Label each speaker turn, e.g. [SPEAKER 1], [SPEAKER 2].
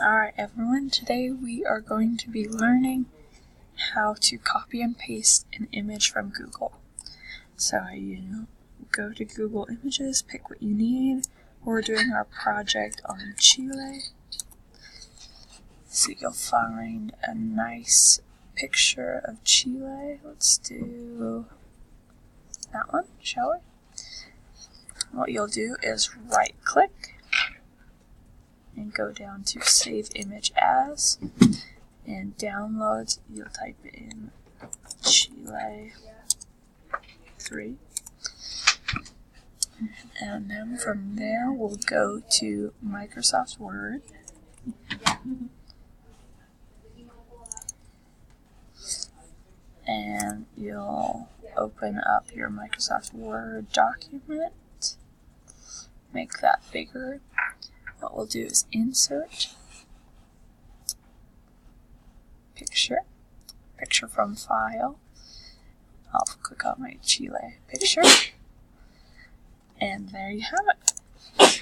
[SPEAKER 1] Alright everyone, today we are going to be learning how to copy and paste an image from Google. So you go to Google Images, pick what you need. We're doing our project on Chile. So you'll find a nice picture of Chile. Let's do that one, shall we? What you'll do is right click and go down to Save Image As, and Downloads, you'll type in Chile 3, and then from there we'll go to Microsoft Word, and you'll open up your Microsoft Word document, make that bigger. What we'll do is Insert, Picture from File. I'll click on my Chile picture, and there you have it.